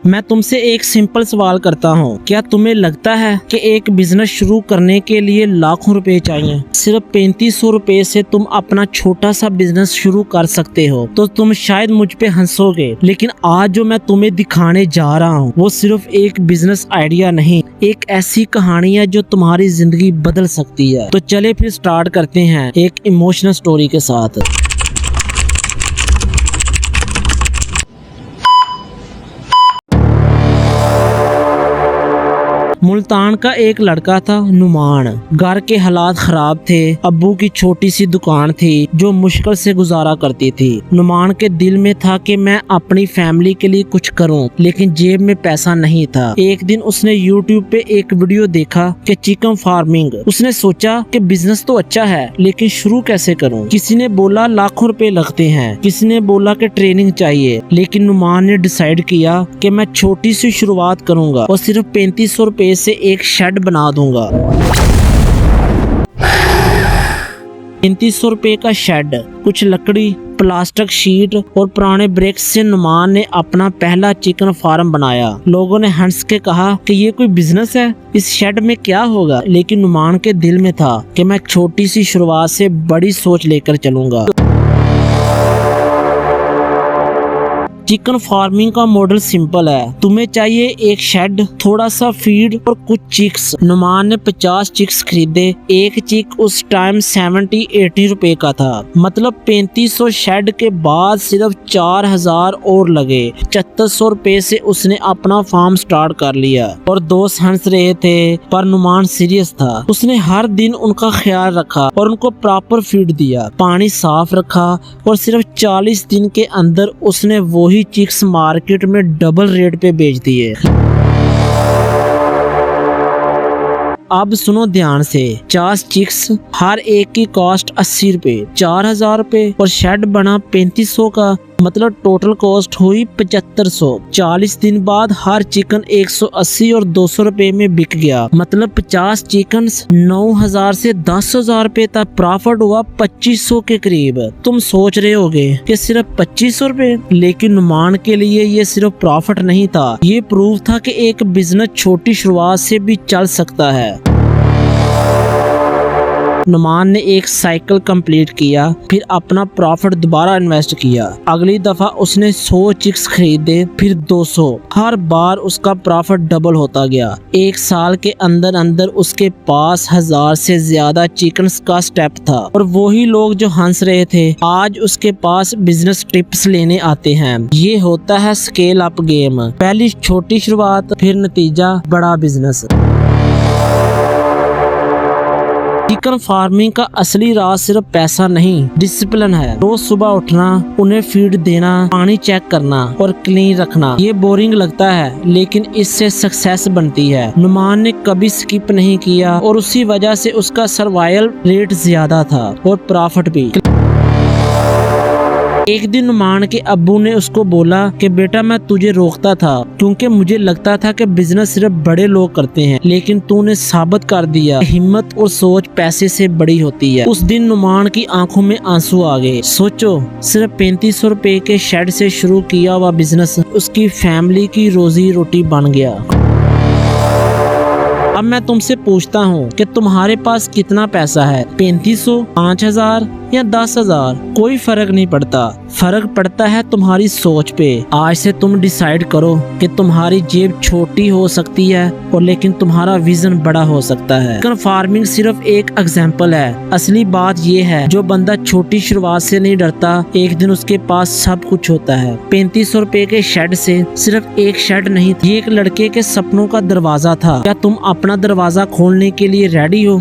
मैं तुमसे एक सिंपल सवाल करता हूँ, क्या तुम्हें लगता है कि एक बिजनेस शुरू करने के लिए लाखों रुपए चाहिए? सिर्फ 3500 रुपए से तुम अपना छोटा सा बिजनेस शुरू कर सकते हो। तो तुम शायद मुझ पे हंसोगे, लेकिन आज जो मैं तुम्हें दिखाने जा रहा हूँ वो सिर्फ एक बिजनेस आइडिया नहीं, एक ऐसी कहानी है जो तुम्हारी जिंदगी बदल सकती है। तो चले फिर स्टार्ट करते हैं एक इमोशनल स्टोरी के साथ। मुल्तान का एक लड़का था नुमान। घर के हालात खराब थे। अब्बू की छोटी सी दुकान थी जो मुश्किल से गुजारा करती थी। नुमान के दिल में था कि मैं अपनी फैमिली के लिए कुछ करूं, लेकिन जेब में पैसा नहीं था। एक दिन उसने YouTube पे एक वीडियो देखा कि चिकन फार्मिंग। उसने सोचा कि बिजनेस तो अच्छा है, लेकिन शुरू कैसे करूं? किसी ने बोला लाखों रुपए लगते हैं, किसी ने बोला कि ट्रेनिंग चाहिए, लेकिन नुमान ने डिसाइड किया कि मैं छोटी सी शुरुआत करूंगा और सिर्फ 3500 रुपए से एक शेड बना दूंगा। 3500 रुपए का शेड, कुछ लकड़ी, प्लास्टिक शीट और पुराने ब्रिक्स से नुमान ने अपना पहला चिकन फार्म बनाया। लोगों ने हंस के कहा कि ये कोई बिजनेस है, इस शेड में क्या होगा? लेकिन नुमान के दिल में था कि मैं छोटी सी शुरुआत से बड़ी सोच लेकर चलूंगा। चिकन फार्मिंग का मॉडल सिंपल है। तुम्हें चाहिए एक शेड, थोड़ा सा फीड और कुछ चिक्स। नुमान ने 50 चिक्स खरीदे। एक चिक उस टाइम 70-80 रुपए का था। मतलब 3500 शेड के बाद सिर्फ 4000 और लगे। 7500 रुपए से उसने अपना फार्म स्टार्ट कर लिया। और दोस्त हंस रहे थे, पर नुमान सीरियस था। उसने हर दिन उनका ख्याल रखा और उनको प्रॉपर फीड दिया, पानी साफ रखा और सिर्फ 40 दिन के अंदर उसने वही चिक्स मार्केट में डबल रेट पे बेच दिए। अब सुनो ध्यान से, 50 चिक्स, हर एक की कॉस्ट 80 रुपए, 4000 रुपए और शेड बना 3500 का। मतलब टोटल कॉस्ट हुई 7500। 40 दिन बाद हर चिकन 180 और 200 रुपए में बिक गया। मतलब 50 चिकन 9000 से 10,000 रुपए तक प्रॉफिट हुआ, 2500 के करीब। तुम सोच रहे होगे कि सिर्फ 2500 रुपए, लेकिन नुमान के लिए ये सिर्फ प्रॉफिट नहीं था, ये प्रूफ था कि एक बिजनेस छोटी शुरुआत से भी चल सकता है। नुमान ने एक साइकिल कंप्लीट किया, फिर अपना प्रॉफिट दोबारा इन्वेस्ट किया। अगली दफा उसने 100 चिक्स खरीदे, फिर 200। हर बार उसका प्रॉफिट डबल होता गया। एक साल के अंदर अंदर उसके पास 1000 से ज्यादा चिकन्स का स्टेप था। और वही लोग जो हंस रहे थे आज उसके पास बिजनेस टिप्स लेने आते हैं। ये होता है स्केल अप गेम। पहली छोटी शुरुआत, फिर नतीजा बड़ा बिजनेस। चिकन फार्मिंग का असली राज सिर्फ पैसा नहीं, डिसिप्लिन है। रोज सुबह उठना, उन्हें फीड देना, पानी चेक करना और क्लीन रखना। ये बोरिंग लगता है, लेकिन इससे सक्सेस बनती है। नुमान ने कभी स्किप नहीं किया और उसी वजह से उसका सर्वाइवल रेट ज्यादा था और प्रॉफिट भी। एक दिन नुमान के अब्बू ने उसको बोला कि बेटा, मैं तुझे रोकता था क्योंकि मुझे लगता था कि बिजनेस सिर्फ बड़े लोग करते हैं, लेकिन तूने साबित कर दिया हिम्मत और सोच पैसे से बड़ी होती है। उस दिन नुमान की आंखों में आंसू आ गए। सोचो, सिर्फ 3500 रुपए के शेड से शुरू किया हुआ बिजनेस उसकी फैमिली की रोजी रोटी बन गया। अब मैं तुमसे पूछता हूँ कि तुम्हारे पास कितना पैसा है? 3500, 5000 या 10,000? कोई फर्क नहीं पड़ता। फर्क पड़ता है तुम्हारी सोच पे। आज से तुम डिसाइड करो कि तुम्हारी जेब छोटी हो सकती है और लेकिन तुम्हारा विजन बड़ा हो सकता है। चिकन फार्मिंग सिर्फ एक एग्जाम्पल है। असली बात ये है, जो बंदा छोटी शुरुआत से नहीं डरता, एक दिन उसके पास सब कुछ होता है। 3500 रुपए के शेड से सिर्फ एक शेड नहीं, ये एक लड़के के सपनों का दरवाजा था। क्या तुम अपना दरवाजा खोलने के लिए रेडी हो?